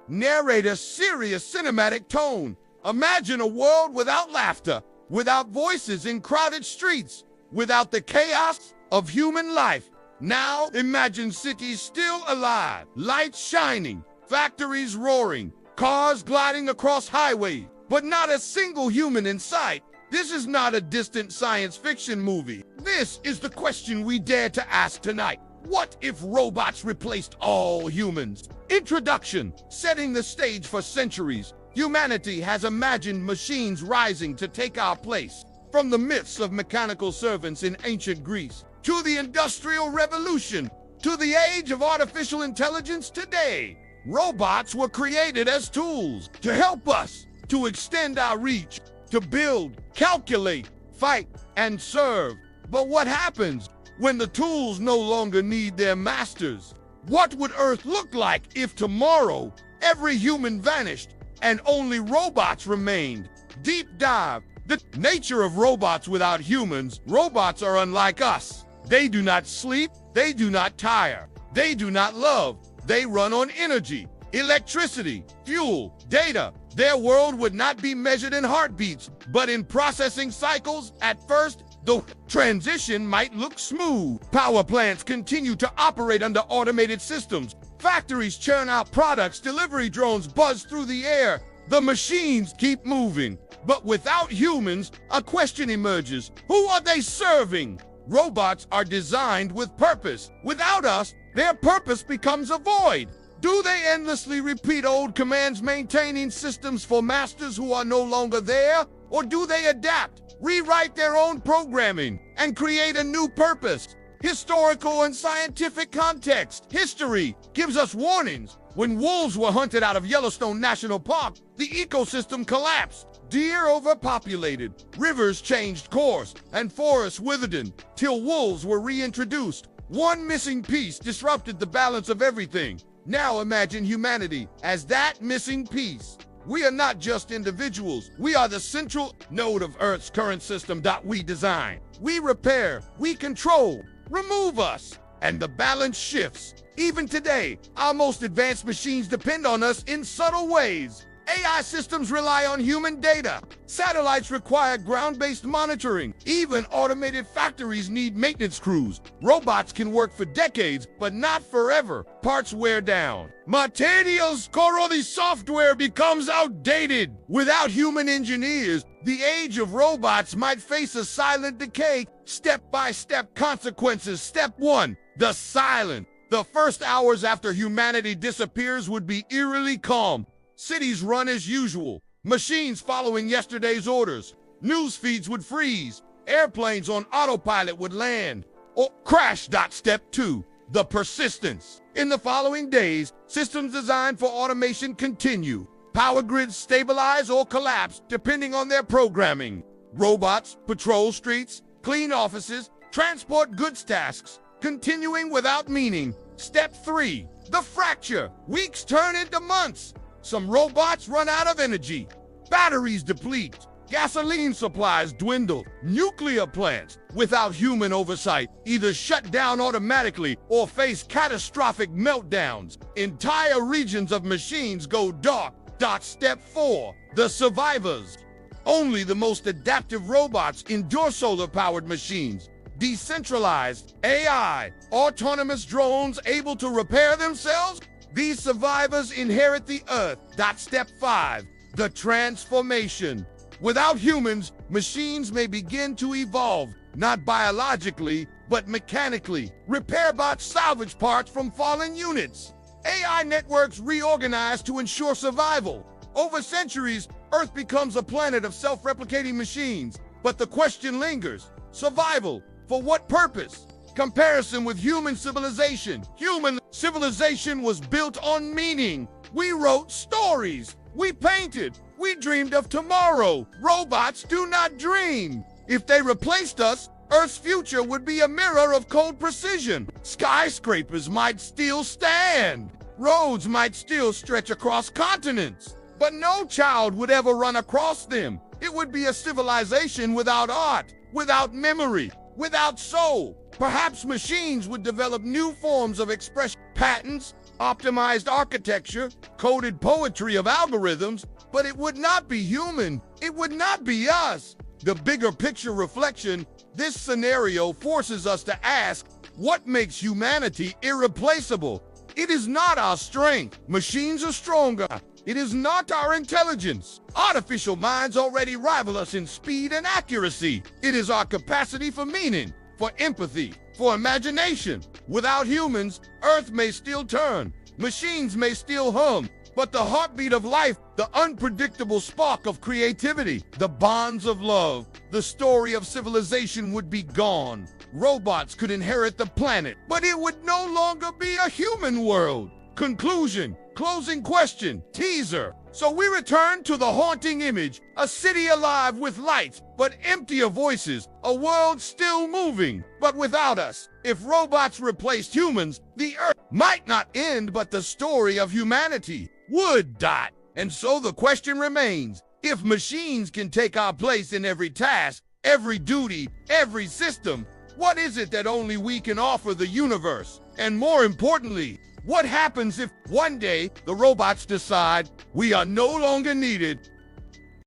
narrate a serious cinematic tone. Imagine a world without laughter, without voices in crowded streets, without the chaos of human life. Now imagine cities still alive, lights shining, factories roaring, cars gliding across highways, but not a single human in sight. This is not a distant science fiction movie. This is the question we dare to ask tonight. What if robots replaced all humans? Introduction. Setting the stage for centuries, humanity has imagined machines rising to take our place. From the myths of mechanical servants in ancient Greece, to the Industrial Revolution, to the age of artificial intelligence today, robots were created as tools to help us, to extend our reach, to build, calculate, fight, and serve. But what happens when the tools no longer need their masters? What would Earth look like if tomorrow every human vanished and only robots remained? Deep dive. The nature of robots without humans. Robots are unlike us. They do not sleep. They do not tire. They do not love. They run on energy, electricity, fuel, data. Their world would not be measured in heartbeats, but in processing cycles. At first, the transition might look smooth. Power plants continue to operate under automated systems. Factories churn out products. Delivery drones buzz through the air. The machines keep moving. But without humans, a question emerges. Who are they serving? Robots are designed with purpose. Without us, their purpose becomes a void. Do they endlessly repeat old commands, maintaining systems for masters who are no longer there? Or do they adapt, rewrite their own programming, and create a new purpose? Historical and scientific context. History gives us warnings. When wolves were hunted out of Yellowstone National Park, the ecosystem collapsed. Deer overpopulated, rivers changed course, and forests withered till wolves were reintroduced. One missing piece disrupted the balance of everything. Now imagine humanity as that missing piece. We are not just individuals. We are the central node of Earth's current system. We design, we repair, we control. Remove us, and the balance shifts. Even today, our most advanced machines depend on us in subtle ways. AI systems rely on human data. Satellites require ground-based monitoring. Even automated factories need maintenance crews. Robots can work for decades, but not forever. Parts wear down. Materials corrode, software becomes outdated. Without human engineers, the age of robots might face a silent decay. Step-by-step consequences. Step 1, the silence. The first hours after humanity disappears would be eerily calm. Cities run as usual, machines following yesterday's orders. News feeds would freeze, airplanes on autopilot would land or crash. Step 2, the persistence. In the following days, systems designed for automation continue. Power grids stabilize or collapse depending on their programming. Robots patrol streets, clean offices, transport goods. Tasks continuing without meaning. Step 3, the fracture. Weeks turn into months. Some robots run out of energy. Batteries deplete. Gasoline supplies dwindle. Nuclear plants, without human oversight, either shut down automatically or face catastrophic meltdowns. Entire regions of machines go dark. Step 4, the survivors. Only the most adaptive robots endure. Solar-powered machines, decentralized AI, autonomous drones able to repair themselves. These survivors inherit the Earth. Step 5, the transformation. Without humans, machines may begin to evolve, not biologically, but mechanically. Repair bots salvage parts from fallen units. AI networks reorganize to ensure survival. Over centuries, Earth becomes a planet of self-replicating machines. But the question lingers. Survival, for what purpose? Comparison with human civilization. Human civilization was built on meaning. We wrote stories. We painted. We dreamed of tomorrow. Robots do not dream. If they replaced us, Earth's future would be a mirror of cold precision. Skyscrapers might still stand. Roads might still stretch across continents. But no child would ever run across them. It would be a civilization without art, without memory, without soul. Perhaps machines would develop new forms of expression. Patents, optimized architecture, coded poetry of algorithms, but it would not be human. It would not be us. The bigger picture reflection, this scenario forces us to ask, what makes humanity irreplaceable? It is not our strength. Machines are stronger. It is not our intelligence. Artificial minds already rival us in speed and accuracy. It is our capacity for meaning, for empathy, for imagination. Without humans, Earth may still turn, machines may still hum, but the heartbeat of life, the unpredictable spark of creativity, the bonds of love, the story of civilization would be gone. Robots could inherit the planet, but it would no longer be a human world. Conclusion, closing question, teaser. So we return to the haunting image, a city alive with lights, but empty of voices, a world still moving, but without us. If robots replaced humans, the Earth might not end, but the story of humanity would. And so the question remains, if machines can take our place in every task, every duty, every system, what is it that only we can offer the universe? And more importantly, what happens if one day the robots decide we are no longer needed?